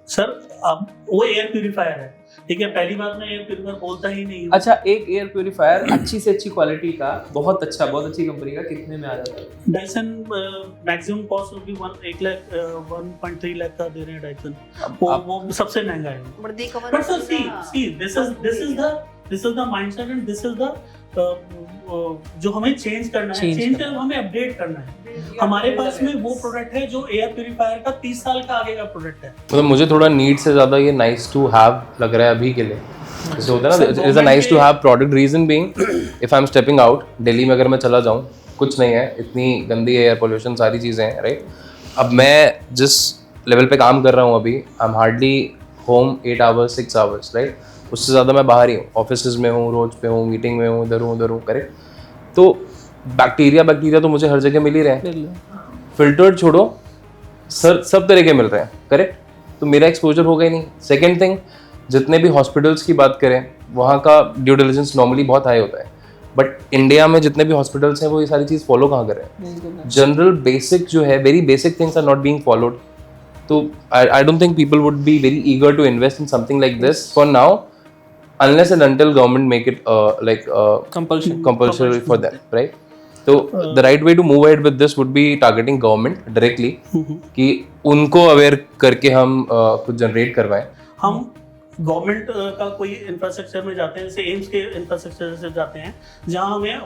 S5: sir, अब वो एयर प्यूरीफायर है, ठीक है। पहली बात मैं एयर प्यूरीफायर बोलता ही नहीं हूँ।
S3: अच्छा, एक एयर प्यूरीफायर अच्छी से अच्छी क्वालिटी का बहुत अच्छी कंपनी का कितने में आ जाता है?
S5: डाइसन मैक्सिमम कॉस्ट होगी 1.3 लाख का दे रहे हैं डाइसन, वो सबसे महंगा है। But sir see this is the mindset and this is the जो हमें चेंज करना है, हमें अपडेट करना है। हमारे पास में वो प्रोडक्ट है जो एयर प्यूरीफायर का 30 साल का आगे का प्रोडक्ट है।
S1: मतलब मुझे थोड़ा नीड से ज़्यादा ये नाइस टू हैव लग रहा है अभी के लिए। जैसे होता है ना, it is a nice to have product. Reason being, if I am stepping out, Delhi में अगर मैं चला जाऊँ, कुछ नहीं है, इतनी गंदी एयर पोल्यूशन, सारी चीज़ें हैं, राइट। अब मैं जिस लेवल पे काम कर रहा हूँ अभी, I am hardly home 8 hours 6 hours, right. उससे ज़्यादा मैं बाहर ही हूँ, ऑफिस में हूँ, रोज पे हूँ, मीटिंग में हूँ, इधर हूँ, करेक्ट। तो बैक्टीरिया तो मुझे हर जगह मिल ही रहे हैं, फिल्टर्ड छोड़ो, सब तरह के मिल रहे हैं, करेक्ट। तो मेरा एक्सपोजर होगा ही नहीं। सेकेंड थिंग, जितने भी हॉस्पिटल्स की बात करें, वहाँ का ड्यू डिलिजेंस नॉर्मली बहुत हाई होता है, बट इंडिया में जितने भी हॉस्पिटल्स हैं वो ये सारी चीज़ फॉलो कहाँ कर रहे हैं? जनरल बेसिक जो है, very basic things are not being followed. तो I don't think people would be very eager to invest in something like this for now, unless and until government make it compulsory for them, right? So the right way to move ahead with this would be targeting government directly, कि उनको aware करके हम कुछ generate करवाएं।
S5: हम government का कोई infrastructure में जाते हैं, जैसे एम्स के इंफ्रास्ट्रक्चर से जाते हैं, जहां हमें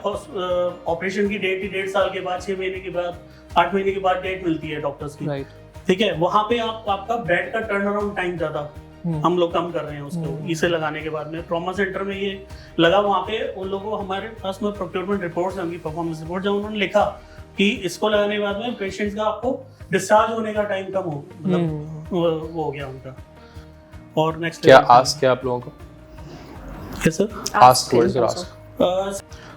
S5: ऑपरेशन की डेट 1.5 साल के बाद, 6 महीने के बाद, 8 महीने के बाद डेट मिलती है डॉक्टर्स की, ठीक है। वहां पे आपका बेड का टर्न अराउंड टाइम ज्यादा हम लोग कम कर रहे हैं उसको, इसे लगाने के बाद में। ट्रॉमा सेंटर में ये लगा, वहाँ पे उन लोगों को हमारे पास में प्रोक्योरमेंट रिपोर्ट्स हैं, उनकी परफॉर्मेंस रिपोर्ट, जब उन्होंने लिखा कि इसको लगाने के बाद में पेशेंट्स का आपको डिस्चार्ज होने का टाइम कम हो, मतलब वो हो गया उनका। और नेक्स्ट
S1: क्या आस्क क्या आप लोगों को?
S5: Yes sir,
S1: ask what is your ask?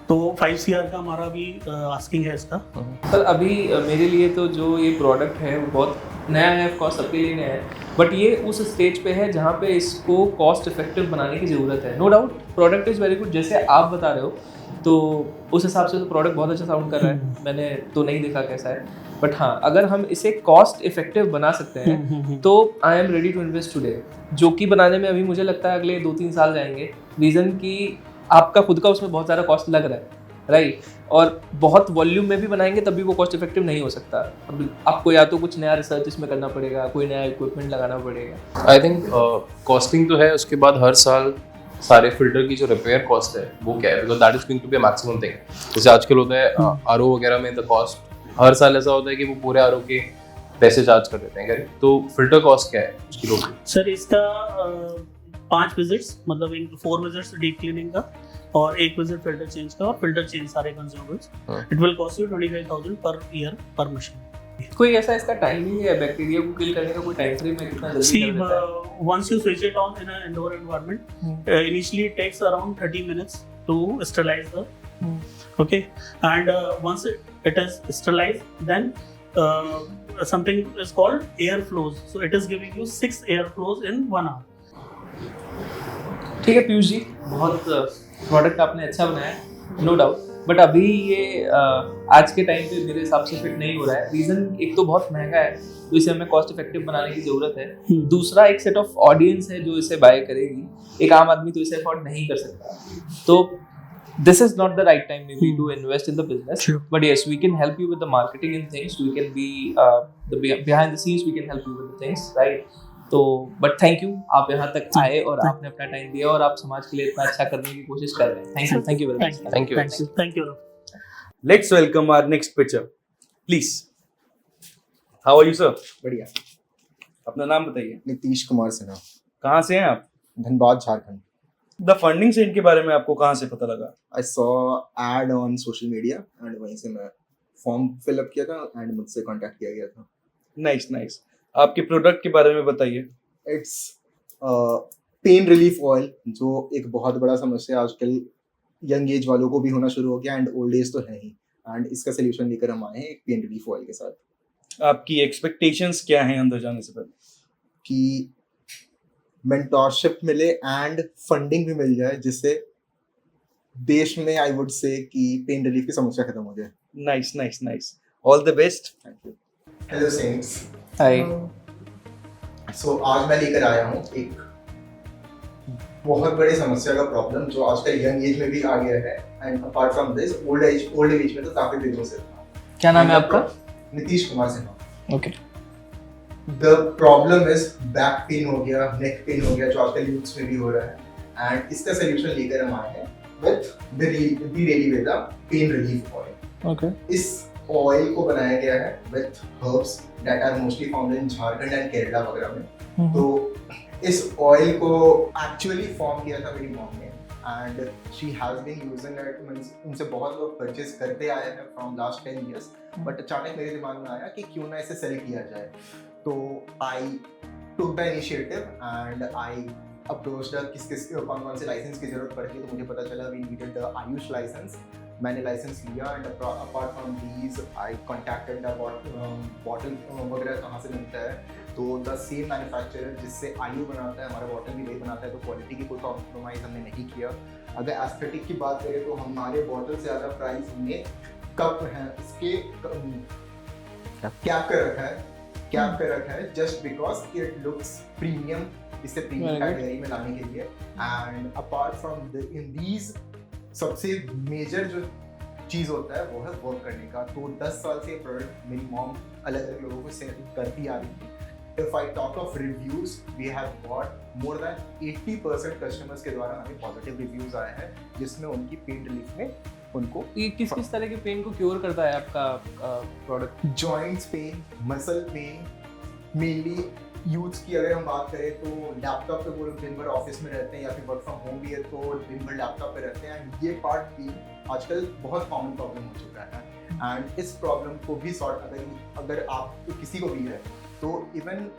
S5: तो 5 CR का हमारा भी आस्किंग है इसका।
S3: सर अभी मेरे लिए तो जो ये प्रोडक्ट है वो बहुत नया है, ऑफ कोर्स सबके लिए नया है, बट ये उस स्टेज पे है जहाँ पे इसको कॉस्ट इफेक्टिव बनाने की ज़रूरत है। No doubt product is very good, जैसे आप बता रहे हो, तो उस हिसाब से तो प्रोडक्ट बहुत अच्छा साउंड कर रहा है। मैंने तो नहीं देखा कैसा है, बट हाँ, अगर हम इसे कॉस्ट इफेक्टिव बना सकते हैं तो I am ready to invest today. जो कि बनाने में अभी मुझे लगता है अगले 2-3 साल जाएंगे, रीज़न कि आपका खुद का उसमें बहुत ज़्यादा कॉस्ट लग रहा है, राइट। और बहुत वॉल्यूम में भी बनाएंगे तब भी वो कॉस्ट इफेक्टिव नहीं हो सकता। अब आपको या तो कुछ नया रिसर्च इसमें करना पड़ेगा, कोई नया इक्विपमेंट लगाना पड़ेगा।
S1: आई थिंक कॉस्टिंग तो है, उसके बाद हर साल सारे फिल्टर की जो रिपेयर कॉस्ट है वो क्या है, because that is going to be a maximum thing. जैसे आजकल होता है आरओ वगैरह में, द कॉस्ट हर साल ऐसा होता है कि वो पूरे आरओ के पैसे चार्ज कर देते हैं, करेक्ट। तो फिल्टर कॉस्ट क्या है उसकी टोटल?
S5: सर इसका 5 विजिट्स, मतलब 4 विजिट्स डीप क्लीनिंग का और 1 विजिट फिल्टर चेंज का, और फिल्टर चेंज सारे consumables, it will cost you 25,000 per year पर मशीन।
S3: कोई ऐसा इसका टाइमिंग है बैक्टीरिया को किल करने का, कोई टाइम फ्रेम है कितना जल्दी कर देता है?
S5: Once you switch it on in an indoor environment, initially it takes around 30 minutes to sterilize the okay, and once it is sterilized, then something is called air flows, so it is giving you 6 air flows in 1 hour.
S3: ठीक है पीयूष जी, बहुत product आपने अच्छा बनाया है, no doubt, but अभी ये आज के टाइम पे मेरे हिसाब से फिट नहीं हो रहा है। रीज़न एक तो बहुत महंगा है, तो इसे हमें कॉस्ट इफेक्टिव बनाने की ज़रूरत है। दूसरा, एक सेट ऑफ ऑडियंस है जो इसे बाय करेगी, एक आम आदमी तो इसे अफोर्ड नहीं कर सकता। तो this is not the right time maybe to invest in the business.
S4: Sure.
S3: But yes, we can help you with the marketing and things. We can be behind the scenes. We can help you with the things, right? तो but thank you, आप यहाँ तक आए और आपने अपना time दिया और आप समाज के लिए इतना अच्छा करने की कोशिश कर रहे हैं. Thank you very much.
S1: Thank you.
S6: Let's welcome our next pitcher. Please. How are you, sir?
S8: बढ़िया.
S6: अपना नाम बताइए.
S8: नीतीश कुमार सिन्हा,
S6: कहाँ से हैं आप?
S8: Dhanbad, Jharkhand.
S6: The funding saint के बारे में आपको कहाँ से पता लगा?
S8: I saw ad on social media and वहीं से मैं फॉर्म फिल अप किया था एंड मुझसे कांटेक्ट किया गया था.
S6: नाइस. आपके प्रोडक्ट के बारे में बताइए.
S8: इट्स पेन रिलीफ ऑयल, जो एक बहुत बड़ा समस्या आजकल यंग एज वालों को भी होना शुरू हो गया एंड ओल्ड एज तो है ही, एंड इसका सोल्यूशन लेकर हम आए हैं एक पेन रिलीफ ऑयल के साथ.
S6: आपकी एक्सपेक्टेशंस क्या हैं अंदर जाने से पहले?
S8: कि मेंटोरशिप मिले एंड फंडिंग भी मिल जाए, जिससे देश में आई वुड से कि पेन रिलीफ की समस्या खत्म हो जाए.
S6: Nice. All the best.
S8: Thank you. Hello saints.
S3: Hi.
S8: So आज मैं लेकर आया हूँ एक बहुत बड़ी समस्या का प्रॉब्लम जो आजकल यंग एज में भी आ गया है and apart from this old age में तो काफी दिनों से था.
S3: क्या नाम है आपका?
S8: Nitish Kumar Sinha.
S3: Okay.
S8: The problem is back pain हो गया, नेक पेन हो गया, जो आजकल यूथ्स में भी हो रहा है एंड इसका सोल्यूशन लेकर हम आए हैं विद द रेलीवेदा पेन रिलीफ ऑयल.
S3: Okay.
S8: इस ऑयल को बनाया गया है with herbs that are mostly found in Jharkhand and Kerala वगैरह में. तो इस ऑयल को एक्चुअली फॉर्म किया था मेरी मॉम ने and she has been using it. Means उनसे बहुत लोग परचेज करते आए हैं फ्रॉम लास्ट 10 इयर्स, बट अचानक मेरे दिमाग में आया कि क्यों ना इसे सेल किया जाए. तो I took the initiative and I approached किस कौन से लाइसेंस की जरूरत पड़ती है. तो मुझे पता चला we needed the Ayush license. मैंने लाइसेंस लिया and apart from these I contacted the bottle वगैरह कहाँ से मिलता है. तो द सेम मैन्युफैक्चरर जिससे आयु बनाता है हमारा बॉटल भी वही बनाता है. तो क्वालिटी की कोई कॉम्प्रोमाइज़ हमने नहीं किया. अगर एस्थेटिक की बात करें तो हमारे बॉटल से ज़्यादा प्राइस में कप हैं, इसके कैप कर रखा है just because it looks premium. इसे प्रीमियम कैटेगरी में लाने के लिए. And apart from in these सबसे मेजर जो चीज़ होता है वो है वर्क करने का. तो 10 साल से प्रोडक्ट मेरी मॉम अलग अलग लोगों को सेल करती आ रही थी. If I talk of reviews, we have got more than 80% customers के द्वारा हमें पॉजिटिव रिव्यूज आए हैं जिसमें उनकी पेन रिलीफ में उनको
S3: ये किस तरह के पेन को क्योर करता है आपका product?
S8: Joints pain, muscle pain, mainly youths की अगर हम बात करें तो लैपटॉप पे वो लोग दिन भर ऑफिस में रहते हैं या फिर वर्क फ्रॉम होम भी है तो दिन भर लैपटॉप पे रहते हैं एंड ये पार्ट पेन आजकल बहुत कॉमन प्रॉब्लम हो चुका है. एंड इस प्रॉब्लम को भी सॉर्ट अगर आप तो किसी को भी है तो इवन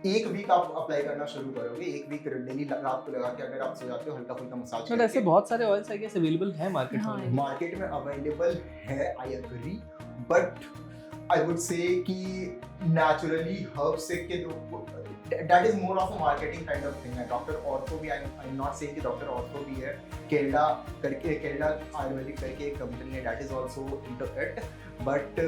S8: एक वीक आप अप्लाई करना शुरू करोगे. एक वीक डेली रात को लगा के अगर आप सो जाते हो हल्का फुल्का मसाज
S3: बट ऐसे बहुत सारे ऑयल्स आई गेस अवेलेबल है मार्केट में.
S8: मार्केट में अवेलेबल है, I agree, but I would say कि नेचुरली हर्ब से के that is more of a marketing kind of thing है. डॉक्टर ऑर्थो भी, आई एम नॉट सेइंग कि डॉक्टर ऑर्थो भी है, केरला आयुर्वेदिक करके एक कंपनी है that is also into it. But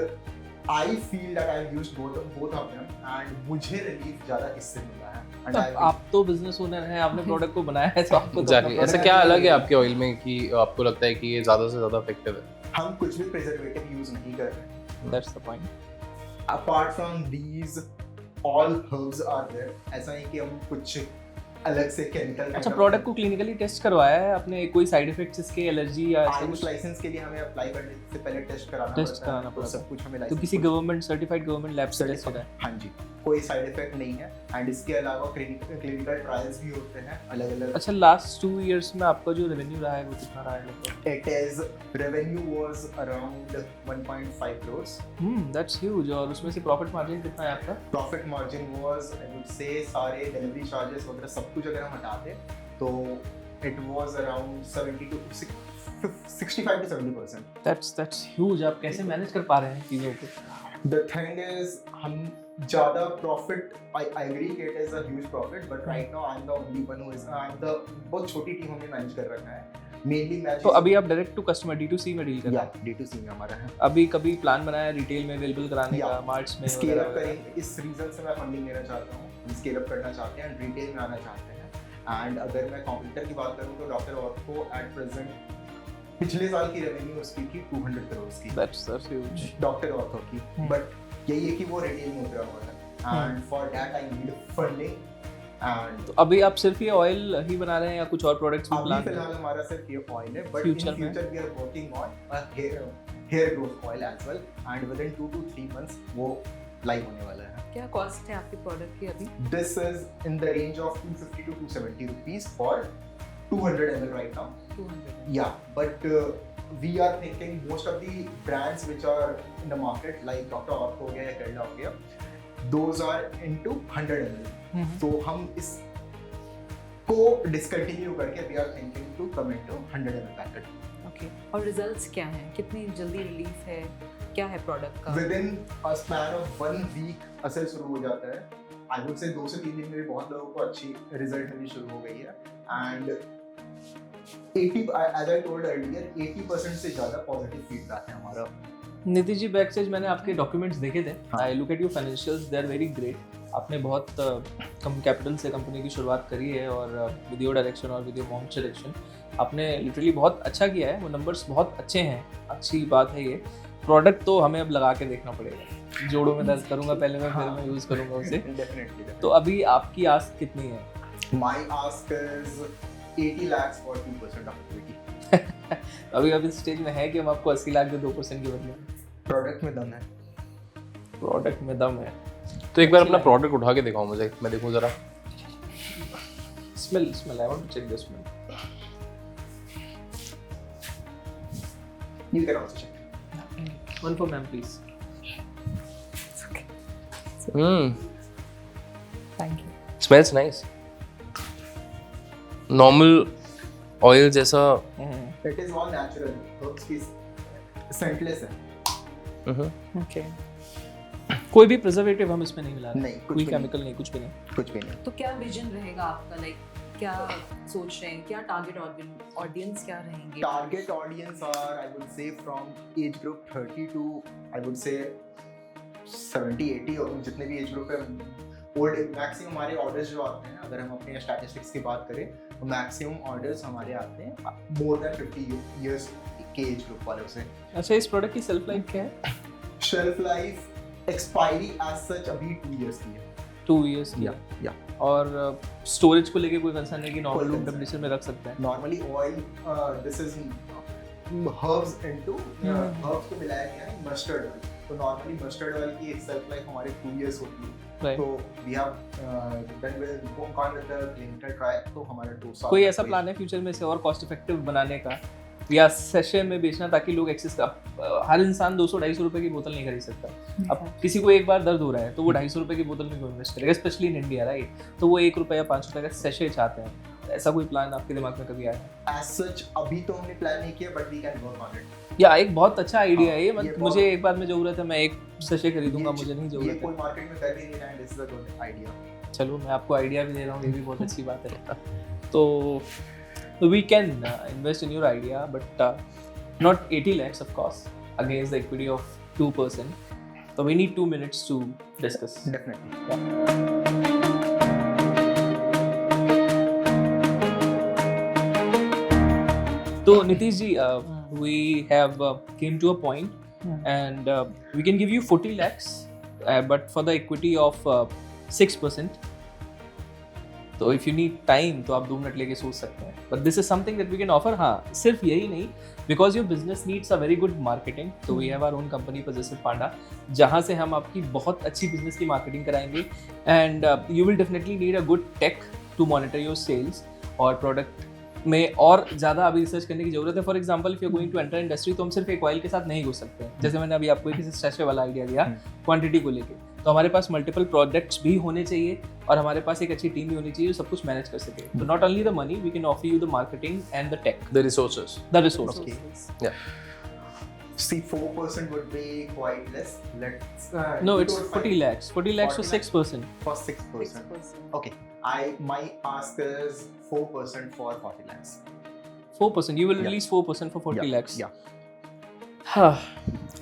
S8: I feel that I used both of them and मुझे relief ज़्यादा इससे मिला है.
S3: आप तो बिजनेस ओनर हैं, आपने प्रोडक्ट को बनाया है तो आपको
S1: एग्जैक्टली ऐसा क्या अलग है आपके ऑयल में कि आपको लगता है कि ये ज़्यादा से ज़्यादा इफेक्टिव है?
S8: हम कुछ भी प्रिजर्वेटिव यूज नहीं कर रहे.
S3: That's the point.
S8: Apart from these all herbs are there. ऐसा नहीं कि हम कुछ अलग से केमिकल.
S3: अच्छा, प्रोडक्ट को क्लिनिकली टेस्ट करवाया है आपने? कोई साइड इफेक्ट्स इसके, एलर्जी या ऐसा
S8: आयुष
S3: कुछ?
S8: लाइसेंस के लिए हमें अप्लाई करने से पहले टेस्ट कराना
S3: कराना
S8: तो सब कुछ हमें
S3: तो
S8: लाइसेंस
S3: किसी गवर्नमेंट सर्टिफाइड गवर्नमेंट लैब से टेस्ट होता है?
S8: हाँ जी, कोई साइड इफेक्ट नहीं है एंड इसके अलावा क्लिनिकल ट्रायल्स भी होते हैं अलग अलग.
S3: अच्छा, लास्ट 2 इयर्स में आपका जो रेवेन्यू रहा है वो कितना रहा है?
S8: It is revenue was around 1.5 crores.
S3: That's huge. और उसमें से प्रॉफिट मार्जिन कितना है आपका?
S8: Profit margin was I would से सारे डिलीवरी चार्जेस वगैरह सब कुछ अगर हम हटाते तो it was around 65 to 70%.
S3: That's huge. आप कैसे मैनेज कर पा रहे हैं चीज़ों को?
S8: The thing is, हम ज़्यादा प्रॉफिट, I agree कि it is a huge profit, but right now I'm the only one who is, I'm the बहुत छोटी टीम हमने मैनेज कर रखा है. मेनली मैं
S3: तो अभी आप डायरेक्ट टू कस्टमर D2C में डील कर रहे हैं?
S8: D2C में हमारा है.
S3: अभी कभी प्लान बनाया रिटेल में अवेलेबल कराने का, मार्ट्स में
S8: स्केल अप करेंगे. इस रीजन से मैं फंडिंग लेना चाहता हूँ. हम स्केल अप करना चाहते हैं एंड रिटेल में आना चाहते हैं. एंड अगर मैं कॉम्पिटिटर की बात करूँ तो डॉक्टर ऑर्थो एट प्रेजेंट पिछले साल की रेवेन्यू उसकी थी 200 करोड़ की,
S3: That's huge.
S8: डॉक्टर ऑर्थो की, बट यही है कि वो रेडी नहीं उतरा हुआ है, and for that I need funding. And
S3: तो अभी आप सिर्फ ये ऑयल ही बना रहे हैं या कुछ और प्रोडक्ट्स भी
S8: अभी
S3: प्लान
S8: फिलहाल हमारा सिर्फ ये ऑयल है, बट
S3: Future
S8: इन
S3: में?
S8: Future we are working on hair growth oil as well, and with in 2 to 3 months वो लाइव होने वाला है।
S2: क्या कॉस्ट है आपके प्रोडक्ट की अभी?
S8: This is in the range of 250 to 270 rupees for 200 ml right now.
S2: 200.
S8: Yeah, but we are thinking most of the brands which are in the market like Dr. Oth हो गया या Kerala हो गया, those are into 100 ml. तो हम इस को discontinue करके we are thinking to come into 100 ml packet.
S2: Okay, और रिजल्ट्स क्या हैं? कितनी जल्दी रिलीफ है? क्या है प्रोडक्ट का?
S8: Within a span of 1 week असर शुरू हो जाता है। I would say 2 से 3 दिन में भी बहुत लोगों को अच्छी रिजल्ट मिलनी शुरू हो गई है, and 80 as I told earlier 80% से ज़्यादा पॉजिटिव फीडबैक है हमारा।
S3: नीतीश जी, बैक स्टेज मैंने आपके डॉक्यूमेंट्स देखे थे।
S8: हाँ।
S3: I look at your financials, they are very great. आपने बहुत कम कैपिटल से कंपनी की शुरुआत करी है और विद योर डायरेक्शन और विद योर मॉम्स डायरेक्शन आपने लिटरली बहुत अच्छा किया है। वो नंबर्स बहुत अच्छे हैं, अच्छी बात है ये। प्रोडक्ट तो हमें अब लगा के देखना पड़ेगा। जोड़ों में दर्द करूंगा पहले मैं, फिर मैं यूज़ करूंगा उसे।
S8: Definitely.
S3: तो अभी आपकी आस्क कितनी है?
S8: My ask is 80 lakhs for 2% of equity.
S3: अभी अभी स्टेज में है कि हम आपको 80 लाख के 2% के बदले
S8: प्रोडक्ट में दम है।
S3: प्रोडक्ट में दम है।
S1: तो एक बार अपना प्रोडक्ट उठा के दिखाओ मुझे, मैं देखूं जरा।
S3: Smell I want to check the smell.
S8: You can also check.
S3: One for ma'am please.
S2: Thank you.
S1: Smells nice. Normal oil जैसा।
S8: It is all natural. Herbs की scentless है।
S2: ओके,
S3: कोई भी प्रिजर्वेटिव हम इसमें नहीं मिला रहे।
S8: नहीं, कुछ
S3: कोई
S8: भी
S3: केमिकल नहीं, कुछ भी नहीं।
S8: कुछ भी नहीं।
S2: तो क्या विजन रहेगा आपका? लाइक क्या सोच रहे हैं? क्या टारगेट ऑडियंस क्या रहेंगे?
S8: Target audience are I would say from age group 30 to I would say 70-80 और जितने भी एज ग्रुप है ओल्ड। मैक्सिमम हमारे ऑर्डर्स जो आते हैं, अगर हम अपने स्टैटिस्टिक्स की बात करें तो मैक्सिमम ऑर्डर्स हमारे आते हैं मोर देन 50 इयर्स के एज ग्रुप वालों से।
S3: अच्छा, इस प्रोडक्ट की शेल्फ लाइफ क्या है?
S8: Shelf life expiry as such अभी 2 इयर्स की है।
S3: 2 इयर्स की।
S8: या
S3: और स्टोरेज को लेके कोई कंसर्न है कि नॉर्मल
S8: कोई
S3: रूम
S8: concern
S3: टेम्परेचर में रख सकते हैं?
S8: Normally oil this is herbs into herbs को मिलाया गया है मस्टर्ड ऑयल। तो नॉर्मली मस्टर्ड ऑयल की एक शेल्फ लाइफ हमारे 2 इयर्स होती है।
S3: Right.
S8: तो we have done with the clinical trial, तो हमारा 2 साल।
S3: कोई ऐसा प्लान है फ्यूचर में इसे और कॉस्ट इफेक्टिव बनाने का या सेशन में बेचना ताकि लोग एक्सेस का? हर इंसान 200-250 रुपए की बोतल नहीं खरीद सकता। अब किसी को एक बार दर्द हो रहा है तो वो 250 रुपए की बोतल में क्यों इन्वेस्ट करेगा, स्पेशली इन इंडिया, राइट? तो वो 1 रुपए या 5 रुपए का सेशे चाहते हैं। ऐसा कोई प्लान आपके दिमाग में कभी आया है?
S8: एज सच अभी तो हमने प्लान नहीं किया, but we can work on it.
S3: या एक बहुत अच्छा आइडिया है ये।
S8: ये
S3: मुझे एक बार में जरूरत है, मैं एक सेशे खरीदूंगा, मुझे नहीं
S8: ये
S3: जरूरत
S8: कोई
S3: है।
S8: मार्केट में कर भी नहीं रहा है, this is a good idea.
S3: चलो, मैं आपको आइडिया भी दे रहा हूँ, ये भी बहुत अच्छी बात है। तो we can invest in your idea, but not 80 lakhs of course against the equity of 2%. So we need 2 minutes to discuss.
S8: Definitely.
S3: So Nitish ji, we have came to a point and we can give you 40 lakhs but for the equity of 6%. तो if you need time तो आप 2 minute लेके सोच सकते हैं, but this is something that we can offer. हाँ, सिर्फ यही नहीं, because your business needs a very good marketing, तो we have our own company Possessive Panda, जहाँ से हम आपकी बहुत अच्छी बिजनेस की मार्केटिंग कराएंगे and you will definitely need a good tech to monitor your sales और प्रोडक्ट में और ज़्यादा अभी रिसर्च करने की जरूरत है। For example, if you going to enter industry तो हम सिर्फ एक ऑयल के साथ नहीं घुस सकते हैं। जैसे मैंने अभी आपको एक स्ट्रेचे वाला आइडिया दिया क्वांटिटी को लेके, तो हमारे पास मल्टीपल प्रोडक्ट्स भी होने चाहिए और हमारे पास एक अच्छी टीम भी होनी चाहिए जो सब कुछ मैनेज कर सके। तो not only the money, we can offer you the marketing and the tech,
S1: The resources.
S3: The resource.
S8: Okay. See, 4% would be quite less. Let's
S3: No,
S8: we
S3: it's
S8: don't
S3: 40
S8: find-
S3: lakhs. 40 lakhs for 6%.
S8: for 6%. Okay, my ask is 4% for 40 lakhs.
S3: 4%. You will
S8: Yeah.
S3: release 4% for 40 lakhs.
S8: Yeah.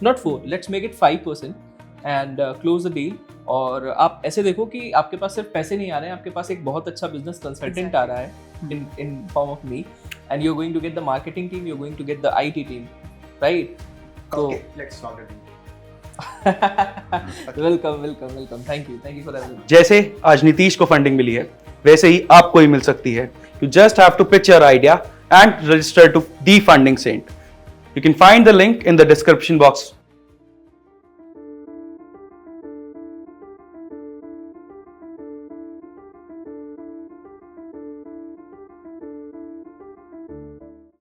S3: Not 4. Let's make it 5% and close the deal. और आप ऐसे देखो कि आपके पास सिर्फ पैसे नहीं आ रहे हैं, आपके पास एक बहुत अच्छा बिजनेस कंसल्टेंट आ रहा है in form of me, and you are going to get the marketing team, you are going to get the IT team, right? तो
S8: let's talk about
S3: welcome, thank you for that.
S6: जैसे आज नीतीश को funding मिली है, वैसे ही आपको ही मिल सकती है। You just have to pitch your idea and register to the funding saint. You can find the link in the description box